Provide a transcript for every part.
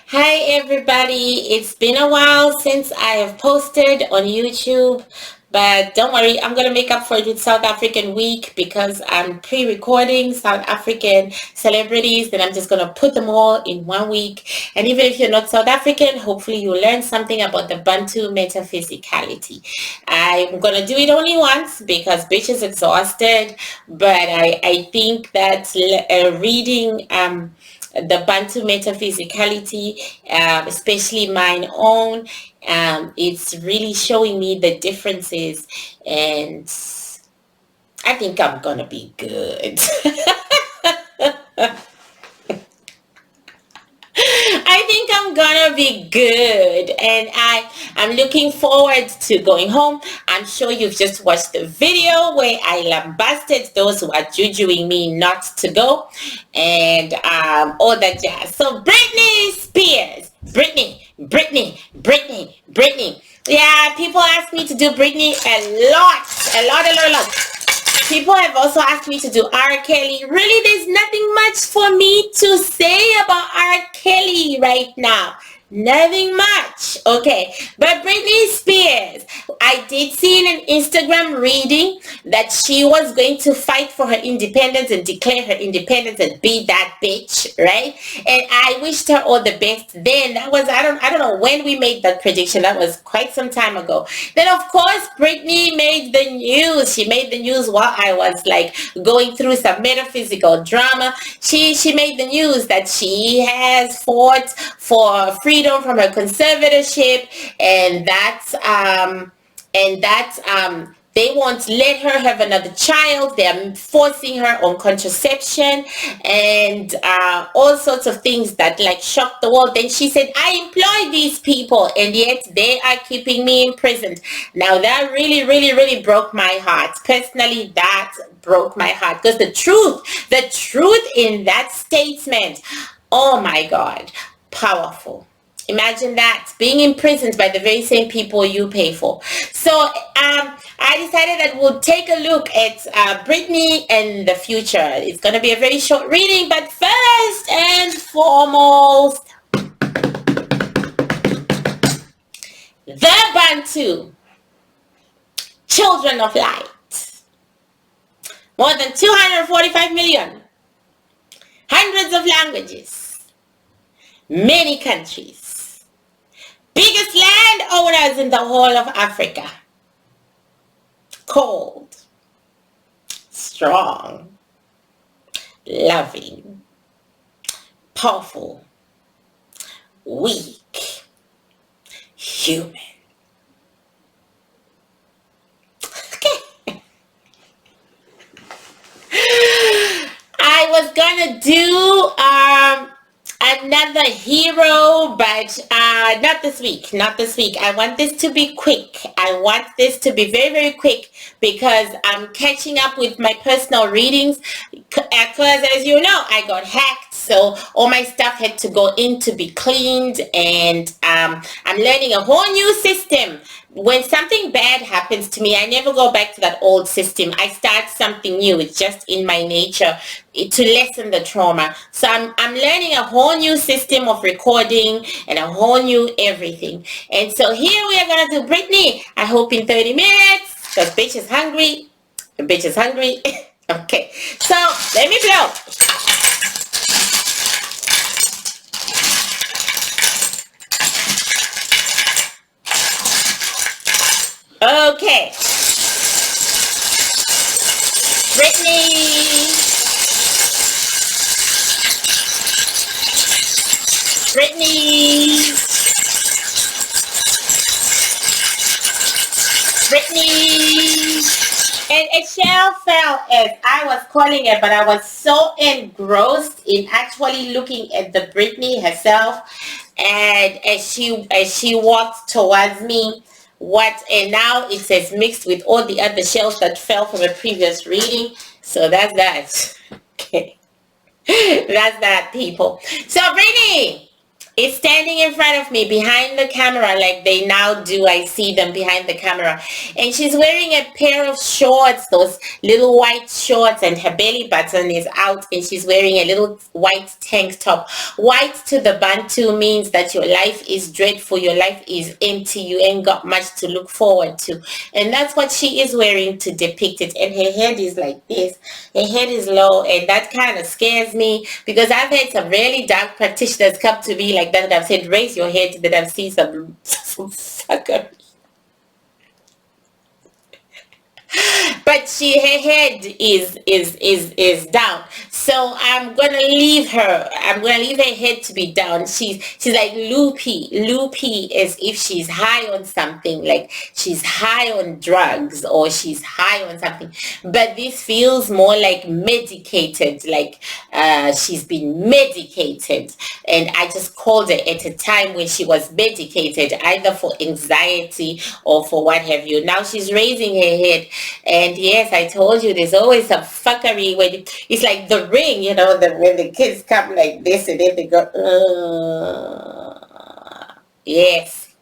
Hi everybody, it's been a while since I have posted on YouTube, but don't worry, I'm gonna make up for it with South African week because I'm pre-recording South African celebrities, then I'm just gonna put them all in one week. And even if you're not South African, hopefully you'll learn something about the Bantu metaphysicality. I'm gonna do it only once because bitch is exhausted, but I think that reading the Bantu metaphysicality, especially mine own. It's really showing me the differences, and I think I'm gonna be good. I think I'm gonna be good, and I'm looking forward to going home. I'm sure you've just watched the video where I lambasted those who are jujuing me not to go, and all that jazz. So Britney Spears, Britney. Yeah, people ask me to do Britney a lot. People have also asked me to do R. Kelly. Really, there's nothing much for me to say about R. Kelly right now. Nothing much. Okay. But Britney Spears, I did see in an Instagram reading that she was going to fight for her independence and declare her independence and be that bitch, right? And I wished her all the best then. That was, I don't know when we made that prediction. That was quite some time ago. Then of course Britney made the news. She made the news while I was like going through some metaphysical drama. She made the news that she has fought for freedom from her conservatorship, and they won't let her have another child. They're forcing her on contraception and all sorts of things that like shocked the world. Then she said, I employ these people and yet they are keeping me imprisoned. Now that really broke my heart. Personally, that broke my heart because the truth in that statement, oh my God, powerful. Imagine that, being imprisoned by the very same people you pay for. So I decided that we'll take a look at Britney and the future. It's going to be a very short reading, but first and foremost, the Bantu, children of light. More than 245 million, hundreds of languages, many countries. Biggest landowners in the whole of Africa. Cold, strong, loving, powerful, weak, human. Okay. I was gonna do another hero, but not this week. I want this to be quick. I want this to be very quick because I'm catching up with my personal readings because as you know, I got hacked, so all my stuff had to go in to be cleaned, and I'm learning a whole new system. When something bad happens to me, I never go back to that old system. I start something new. It's just in my nature to lessen the trauma. So I'm learning a whole new system of recording and a whole new everything. And so here we are going to do Britney. I hope in 30 minutes, because bitch is hungry. Bitch is hungry. Okay, so let me blow. Okay. Britney. And a shell fell, as I was calling it, but I was so engrossed in actually looking at the Britney herself, and as she walked towards me, and now it says mixed with all the other shells that fell from a previous reading. So that's that. Okay. That's that, people. So Britney, is standing in front of me behind the camera like they now do. I see them behind the camera. And she's wearing a pair of shorts, those little white shorts, and her belly button is out, and she's wearing a little white tank top. White to the Bantu means that your life is dreadful, your life is empty, you ain't got much to look forward to. And that's what she is wearing to depict it. And her head is like this. Her head is low, and that kind of scares me, because I've had some really dark practitioners come to me like that, and I've said, raise your head, that I've seen some fucker. But her head is down. So I'm gonna leave her. I'm gonna leave her head to be down. She's like loopy, as if she's high on something, like she's high on drugs or she's high on something. But this feels more like medicated, like she's been medicated. And I just called her at a time when she was medicated, either for anxiety or for what have you. Now she's raising her head. And yes, I told you there's always some fuckery when it's like The Ring, you know, when the kids come like this and then they go, yes.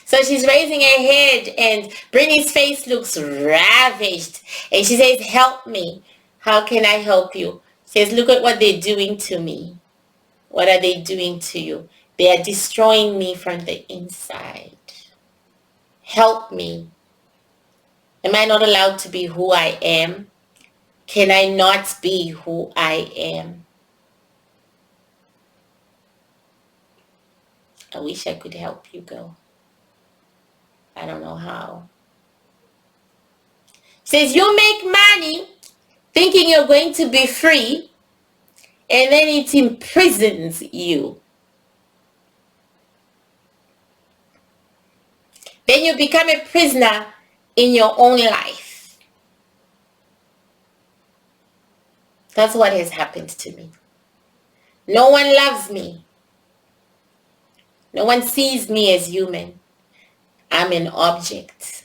So she's raising her head, and Britney's face looks ravished, and she says, help me. How can I help you? She says, look at what they're doing to me. What are they doing to you? They are destroying me from the inside. Help me. Am I not allowed to be who I am? Can I not be who I am? I wish I could help you, girl. I don't know how. Says you make money thinking you're going to be free, and then it imprisons you. Then you become a prisoner in your own life. That's what has happened to me. No one loves me. No one sees me as human. I'm an object.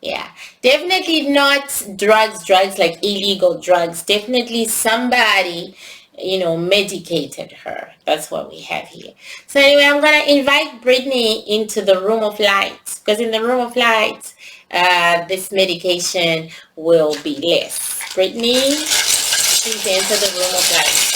Yeah, definitely not drugs like illegal drugs. Definitely somebody, medicated her. That's what we have here. So anyway, I'm going to invite Britney into the room of light, because in the room of light, this medication will be less. Britney, please enter the room of light.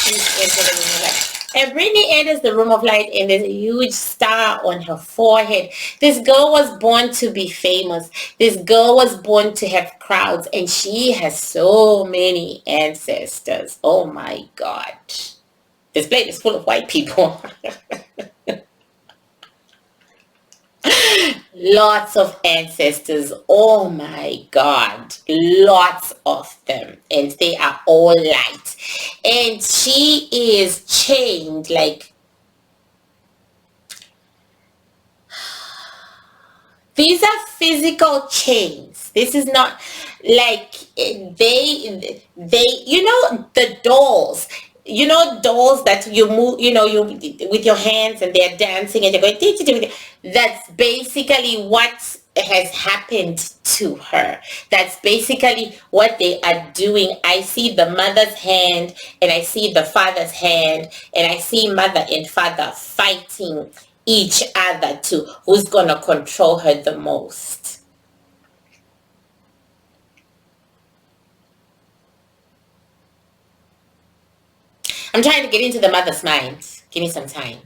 Please enter the room of light. And Britney enters the room of light, and there's a huge star on her forehead. This girl was born to be famous. This girl was born to have crowds, and she has so many ancestors. Oh my God. This place is full of white people. Lots of ancestors. Oh my God. Lots of them. And they are all light. And she is chained like... These are physical chains. This is not like they the dolls. Dolls that you move, you with your hands and they're dancing and you're going, that's basically what has happened to her. That's basically what they are doing. I see the mother's hand and I see the father's hand, and I see mother and father fighting each other to who's gonna control her the most. I'm trying to get into the mother's mind. Give me some time.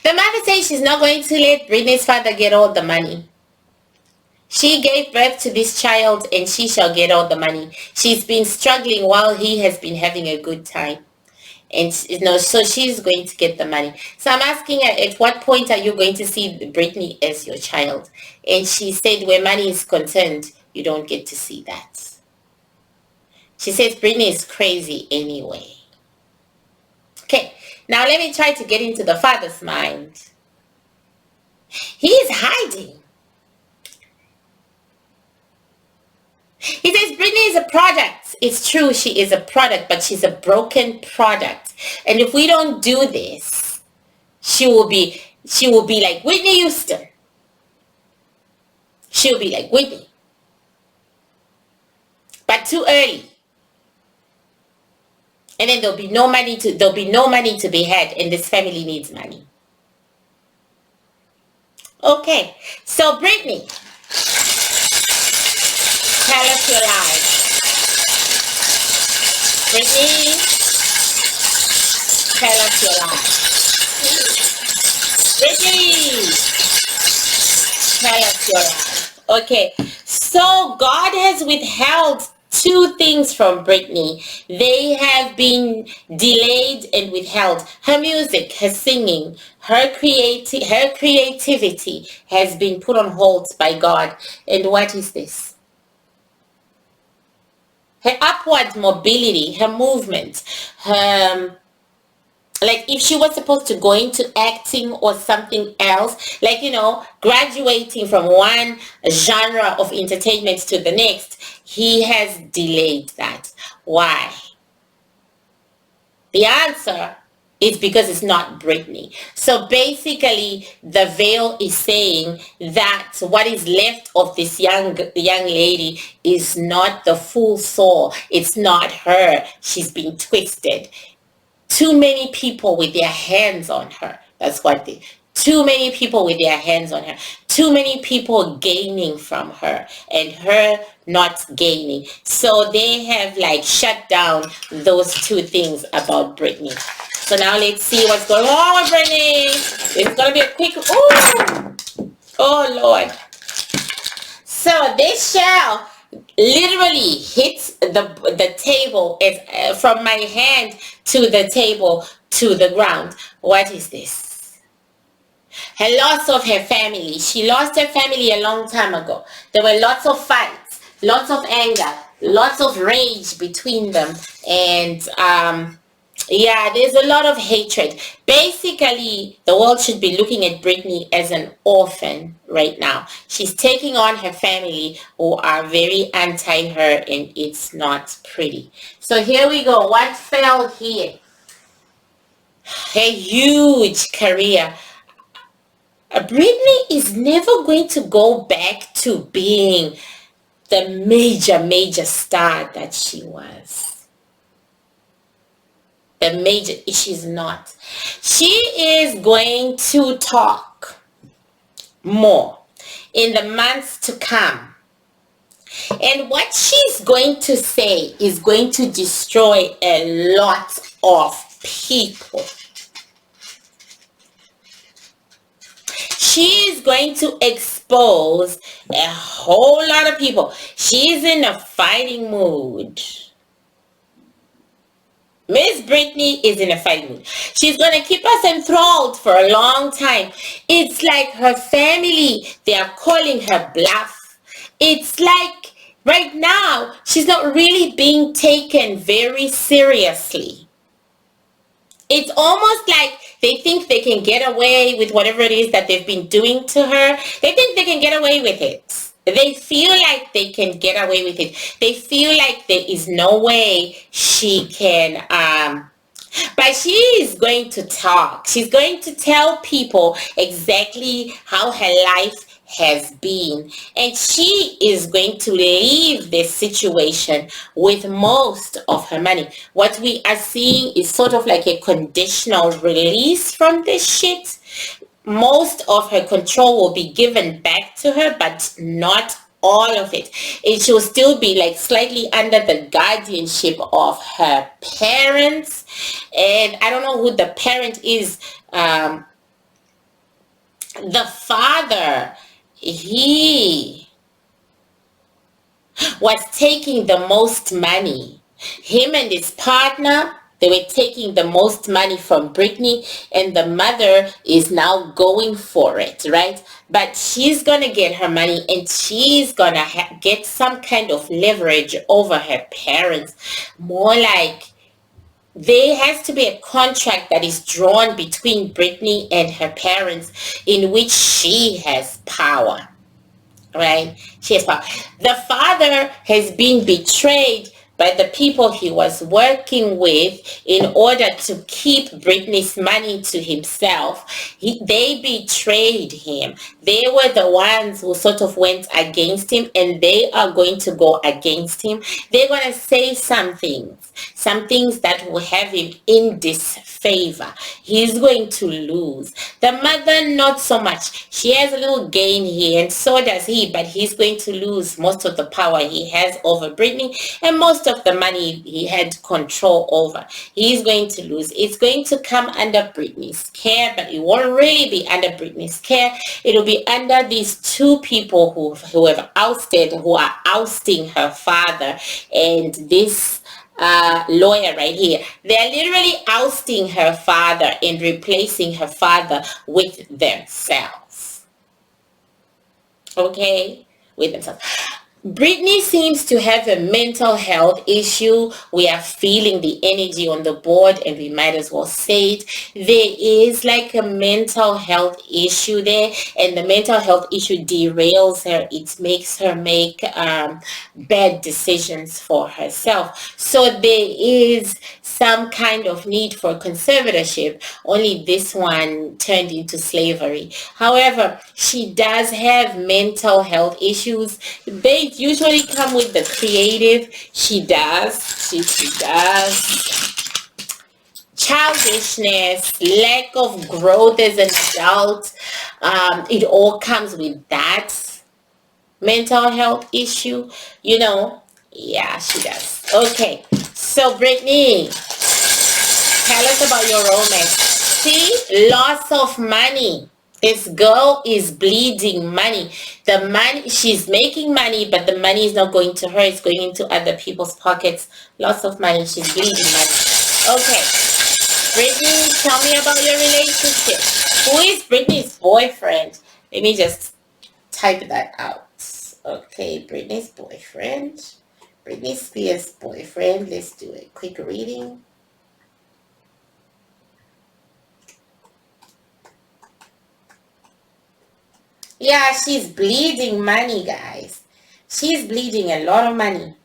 The mother says she's not going to let Britney's father get all the money. She gave birth to this child and she shall get all the money. She's been struggling while he has been having a good time. And so she's going to get the money. So I'm asking her, at what point are you going to see Britney as your child? And she said, where money is concerned, you don't get to see that. She says Britney is crazy anyway. Okay, now let me try to get into the father's mind. He is hiding. He says Britney is a product. It's true, she is a product, but she's a broken product. And if we don't do this, she will be like Whitney Houston. she'll be like Whitney. But too early. And then there'll be no money to be had, and this family needs money. Okay, so Britney, tell us your lies. Britney, tell us your lies. Britney, tell us your lies. Okay, so God has withheld two things from Britney. They have been delayed and withheld. Her music, her singing, her creativity has been put on hold by God. And what is this? Her upward mobility, her movement, her, like if she was supposed to go into acting or something else, like, graduating from one genre of entertainment to the next, he has delayed that. Why? The answer is because it's not Britney. So basically, the veil is saying that what is left of this young lady is not the full soul. It's not her. She's been twisted. Too many people with their hands on her. That's what they... Too many people with their hands on her. Too many people gaining from her and her not gaining. So they have shut down those two things about Britney. So now let's see what's going on with Britney. It's going to be a quick... Oh, Lord. So this shell literally hits the table from my hand to the table to the ground. What is this? Her loss of her family. She lost her family a long time ago. There were lots of fights, lots of anger, lots of rage between them. And there's a lot of hatred. Basically, the world should be looking at Britney as an orphan right now. She's taking on her family who are very anti her, and it's not pretty. So here we go. What fell here? Her huge career. Britney is never going to go back to being the major star that she was. She's not. She is going to talk more in the months to come. And what she's going to say is going to destroy a lot of people. She's going to expose a whole lot of people. She's in a fighting mood. Miss Britney is in a fighting mood. She's going to keep us enthralled for a long time. It's like her family, they are calling her bluff. It's like right now, she's not really being taken very seriously. It's almost like they think they can get away with whatever it is that they've been doing to her. They think they can get away with it. They feel like they can get away with it. They feel like there is no way she can, but she is going to talk. She's going to tell people exactly how her life has been. And she is going to leave this situation with most of her money. What we are seeing is sort of like a conditional release from this shit. Most of her control will be given back to her, but not all of it. It will still be like slightly under the guardianship of her parents. And I don't know who the parent is. The father, he was taking the most money. Him and his partner, they were taking the most money from Britney, and the mother is now going for it, right? But she's going to get her money, and she's going to get some kind of leverage over her parents. More like there has to be a contract that is drawn between Britney and her parents in which she has power, right? She has power. The father has been betrayed by the people he was working with in order to keep Britney's money to himself. They betrayed him. They were the ones who sort of went against him, and they are going to go against him. They're going to say some things that will have him in disfavor. He's going to lose. The mother, not so much. She has a little gain here, and so does he, but he's going to lose most of the power he has over Britney, and most of the money he had control over. He's going to lose. It's going to come under Britney's care, but it won't really be under Britney's care. It'll be under these two people who have ousted, who are ousting her father, and this lawyer right here. They're literally ousting her father and replacing her father with themselves. Okay? With themselves. Britney seems to have a mental health issue. We are feeling the energy on the board, and we might as well say it. There is like a mental health issue there, and the mental health issue derails her. It makes her make bad decisions for herself. So there is some kind of need for conservatorship, only this one turned into slavery. However, she does have mental health issues. They usually come with the creative. She does. Childishness, lack of growth as an adult. It all comes with that mental health issue. Yeah, she does. Okay, so Britney, tell us about your romance. See, loss of money. This girl is bleeding money. The money, she's making money, but the money is not going to her. It's going into other people's pockets. Lots of money. She's bleeding money. Okay. Britney, tell me about your relationship. Who is Britney's boyfriend? Let me just type that out. Okay, Britney's boyfriend. Britney Spears' boyfriend. Let's do a quick reading. Yeah, she's bleeding money, guys. She's bleeding a lot of money.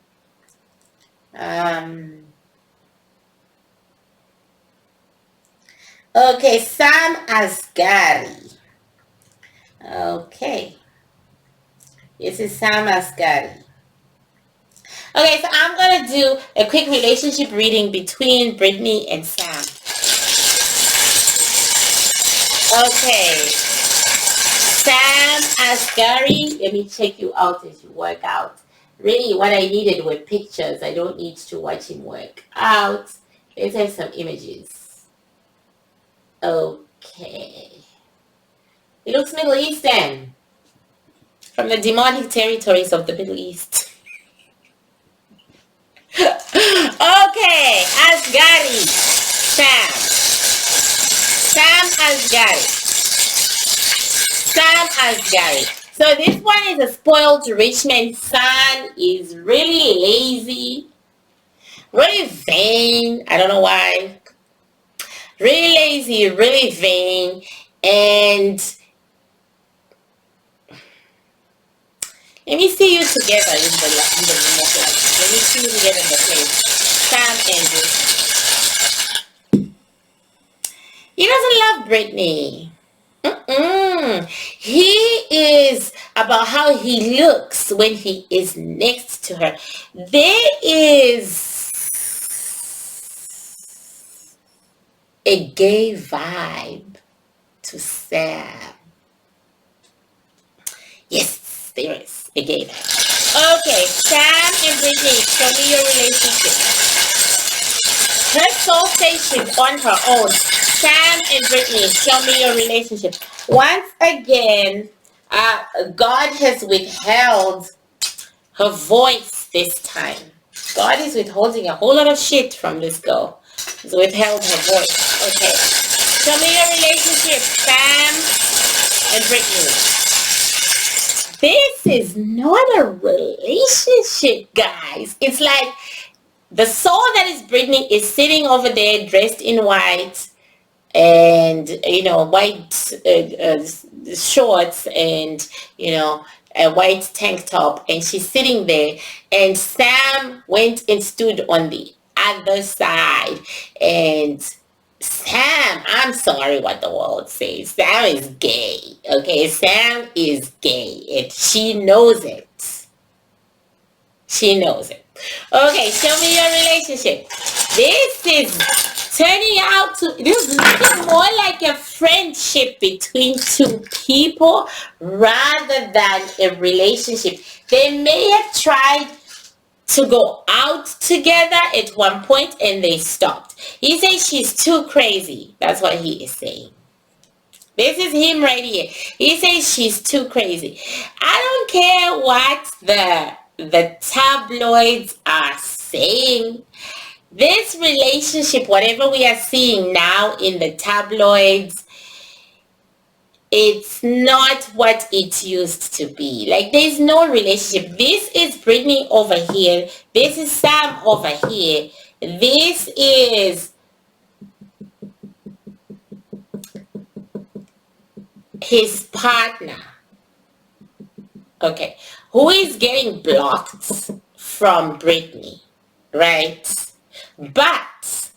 Okay, Sam Asghari. Okay. This is Sam Asghari. Okay, so I'm going to do a quick relationship reading between Britney and Sam. Okay. Sam Asghari, let me check you out as you work out. Really, what I needed were pictures. I don't need to watch him work out. Let's have some images. Okay. He looks Middle Eastern. From the demonic territories of the Middle East. Okay, Asghari. Sam Asghari. Sam Asghari. So this one is a spoiled rich man's son. Is really lazy, really vain. I don't know why. Really lazy, really vain, and let me see you together in the room of life. Let me see you together in the place. Sam and he doesn't love Britney. He is about how he looks when he is next to her. There is a gay vibe to Sam. Yes, there is a gay vibe. Okay, Sam and Britney, show me your relationship. Her soul station on her own. Sam and Britney, show me your relationship. Once again, God has withheld her voice this time. God is withholding a whole lot of shit from this girl. He's withheld her voice. Okay. Show me your relationship, Sam and Britney. This is not a relationship, guys. It's like the soul that is Britney is sitting over there dressed in white and white shorts and a white tank top, and she's sitting there, and Sam went and stood on the other side. And Sam, I'm sorry what the world says, Sam is gay. Okay, Sam is gay, and she knows it. She knows it. Okay, show me your relationship. This is turning out to, this is looking more like a friendship between two people rather than a relationship. They may have tried to go out together at one point and they stopped. He says she's too crazy. That's what he is saying. This is him right here. He says she's too crazy. I don't care what the tabloids are saying. This relationship, whatever we are seeing now in the tabloids, it's not what it used to be. Like, there's no relationship. This is Britney over here. This is Sam over here. This is his partner. Okay. Who is getting blocked from Britney, right? But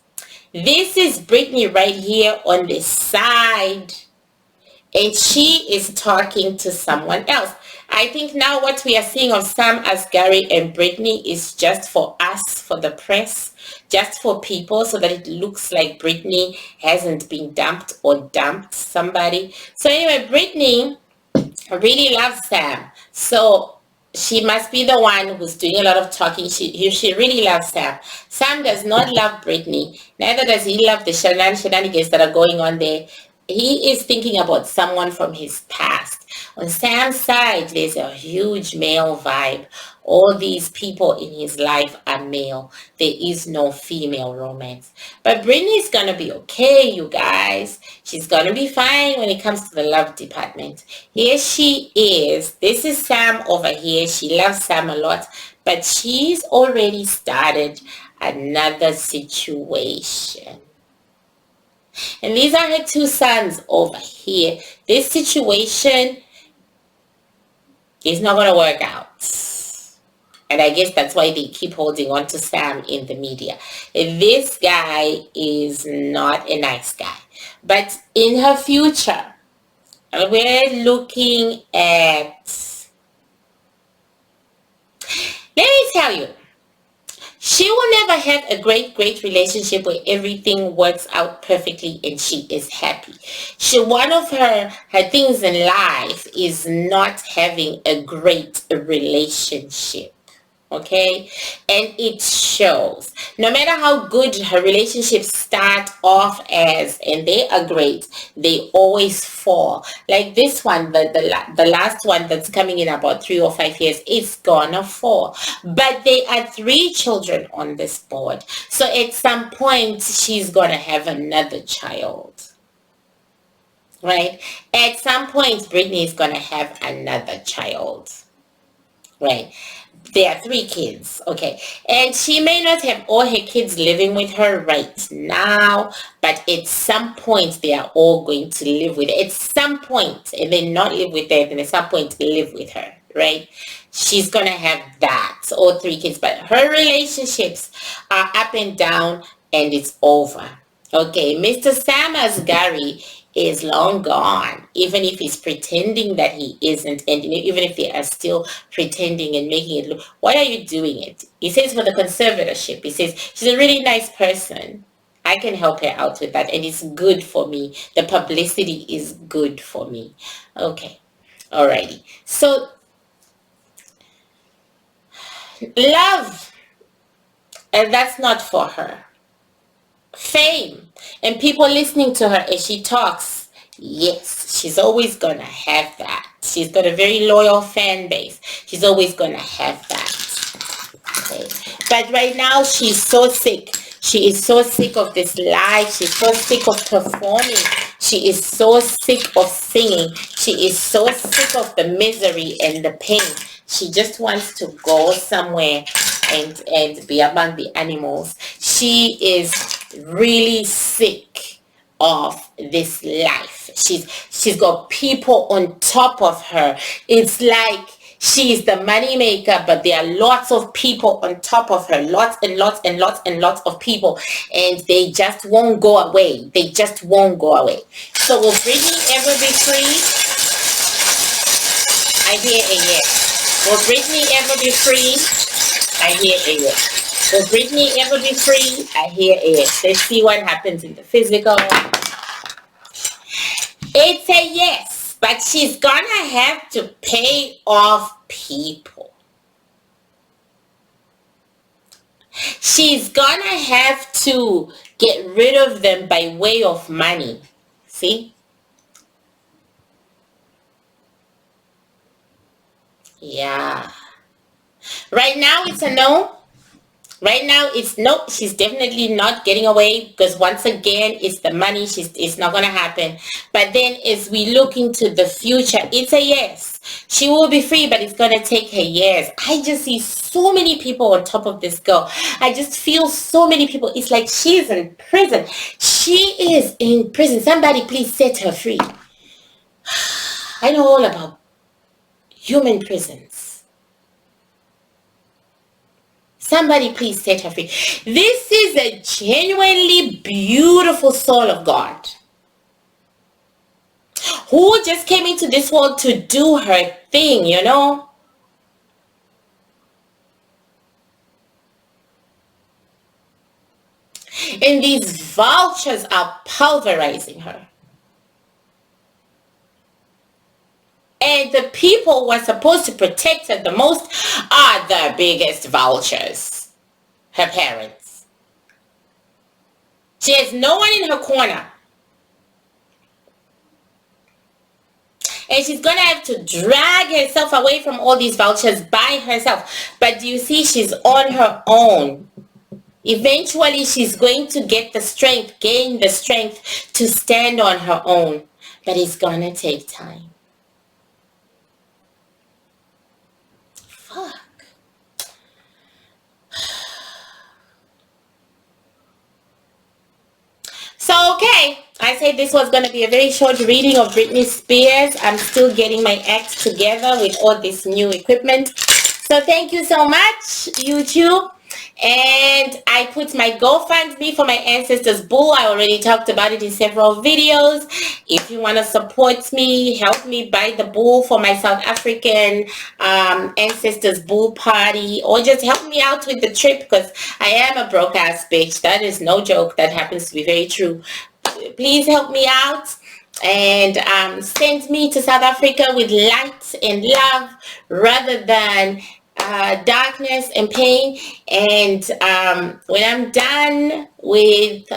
this is Britney right here on the side, and she is talking to someone else. I think now what we are seeing of Sam Asghari and Britney is just for us, for the press, just for people, so that it looks like Britney hasn't been dumped or dumped somebody. So anyway, Britney really loves Sam. So she must be the one who's doing a lot of talking. She really loves Sam. Sam does not love Britney. Neither does he love the shenanigans that are going on there. He is thinking about someone from his past. On Sam's side, there's a huge male vibe. All these people in his life are male. There is no female romance. But Britney's gonna be okay, you guys. She's gonna be fine when it comes to the love department. Here she is. This is Sam over here. She loves Sam a lot. But she's already started another situation. And these are her two sons over here. This situation is not going to work out. And I guess that's why they keep holding on to Sam in the media. This guy is not a nice guy. But in her future, we're looking at... Let me tell you, she will never have a great relationship where everything works out perfectly and she is happy. One of her things in life is not having a great relationship. Okay, and it shows. No matter how good her relationships start off as, and they are great, they always fall. Like this one, the last one that's coming in about 3 or 5 years, it's gonna fall. But there are 3 children on this board, so at some point she's gonna have another child. Right? At some point, Britney is gonna have another child. Right? There are 3 kids, okay, and she may not have all her kids living with her right now, but at some point they are all going to live with her. At some point, and then not live with her, and at some point live with her, right? She's gonna have that, all 3 kids, but her relationships are up and down, and it's over. Okay, Mr. Sam Asghari is long gone, even if he's pretending that he isn't, and even if they are still pretending and making it look, why are you doing it? He says for the conservatorship. He says she's a really nice person. I can help her out with that, and it's good for me. The publicity is good for me. Okay, alrighty. So love, and that's not for her. Fame and people listening to her as she talks, yes, she's always gonna have that. She's got a very loyal fan base. She's always gonna have that. Okay, but right now she's so sick. She is so sick of this life. She's so sick of performing. She is so sick of singing. She is so sick of the misery and the pain. She just wants to go somewhere and be among the animals. She is really sick of this life. She's got people on top of her. It's like She's the money maker, but there are lots of people on top of her, lots and lots and lots and lots of people, and they just won't go away. They just won't go away. So will Britney ever be free? I hear a yes. Will Britney ever be free? I hear a yes. Will Britney ever be free? I hear a yes. Let's see what happens in the physical. It's a yes, but she's gonna have to pay off people. She's gonna have to get rid of them by way of money. See? Yeah. Right now it's a no. Right now, it's no, she's definitely not getting away because once again, it's the money. It's not going to happen. But then as we look into the future, it's a yes. She will be free, but it's going to take her years. I just see so many people on top of this girl. I just feel so many people. It's like she's in prison. She is in prison. Somebody please set her free. I know all about human prisons. Somebody please set her free. This is a genuinely beautiful soul of God who just came into this world to do her thing, you know. And these vultures are pulverizing her. And the people who are supposed to protect her the most are the biggest vultures. Her parents. She has no one in her corner. And she's going to have to drag herself away from all these vultures by herself. But do you see, she's on her own. Eventually, she's going to get the strength, gain the strength to stand on her own. But it's going to take time. Fuck. So, okay. I said this was going to be a very short reading of Britney Spears. I'm still getting my act together with all this new equipment. So, thank you so much, YouTube. And I put my GoFundMe for my ancestors bull. I already talked about it in several videos. If you want to support me, help me buy the bull for my South African ancestors bull party, or just help me out with the trip, because I am a broke ass bitch. That is no joke. That happens to be very true. Please help me out and send me to South Africa with light and love rather than darkness and pain. And when I'm done with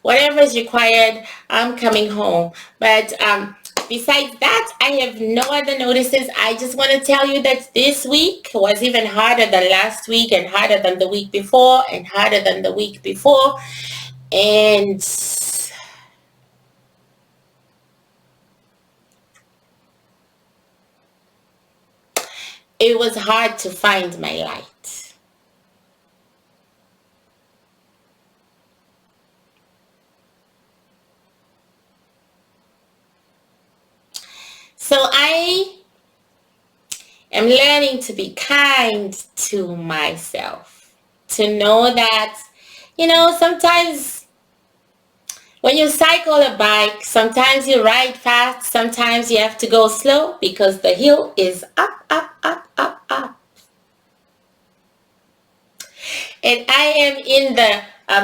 whatever is required, I'm coming home. But besides that, I have no other notices. I just want to tell you that this week was even harder than last week, and harder than the week before, and harder than the week before. And it was hard to find my light. So I am learning to be kind to myself. To know that, you know, sometimes when you cycle a bike, sometimes you ride fast, sometimes you have to go slow because the hill is up, up, up, up, up. And I am in the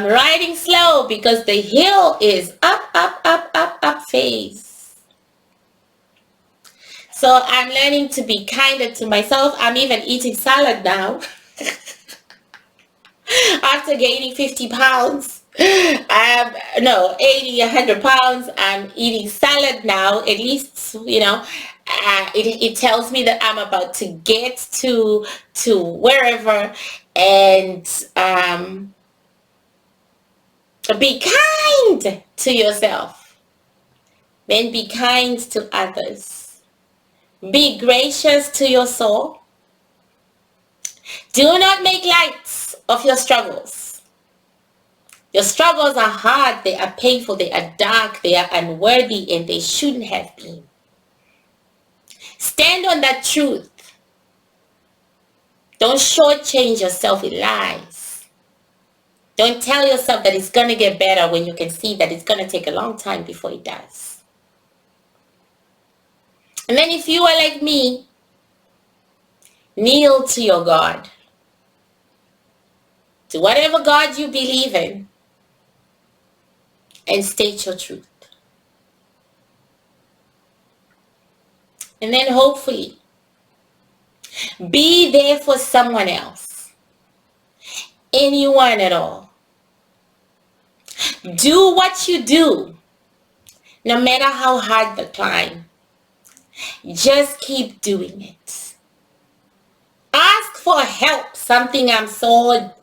riding slow because the hill is up, up, up, up, up phase. So I'm learning to be kinder to myself. I'm even eating salad now. After gaining 50 pounds. 80, 100 pounds. I'm eating salad now. At least, you know, it tells me that I'm about to get to wherever, and be kind to yourself. Then be kind to others. Be gracious to your soul. Do not make light of your struggles. Your struggles are hard, they are painful, they are dark, they are unworthy, and they shouldn't have been. Stand on that truth. Don't shortchange yourself with lies. Don't tell yourself that it's going to get better when you can see that it's going to take a long time before it does. And then if you are like me, kneel to your God. To whatever God you believe in. And state your truth. And then hopefully, be there for someone else. Anyone at all. Do what you do. No matter how hard the climb. Just keep doing it. Ask for help. Something I'm so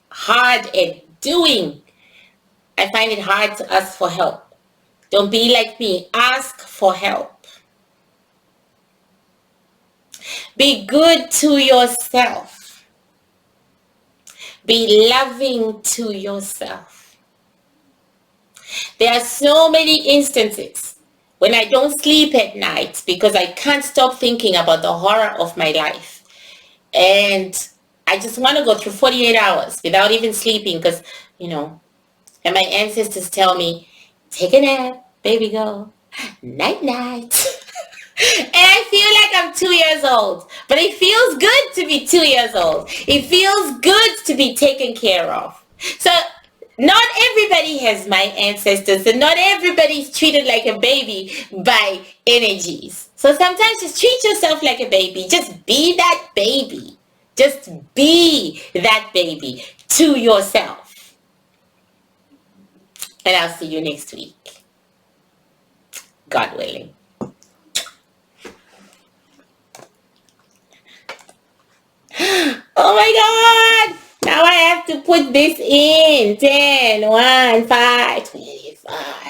hard at doing. I find it hard to ask for help. Don't be like me. Ask for help. Be good to yourself. Be loving to yourself. There are so many instances when I don't sleep at night because I can't stop thinking about the horror of my life. And I just want to go through 48 hours without even sleeping because, and my ancestors tell me, take a nap, baby girl. Night, night. And I feel like I'm 2 years old. But it feels good to be 2 years old. It feels good to be taken care of. So not everybody has my ancestors. And not everybody's treated like a baby by energies. So sometimes just treat yourself like a baby. Just be that baby. Just be that baby to yourself. And I'll see you next week. God willing. Oh my God! Now I have to put this in. 10, 1, 5, 25.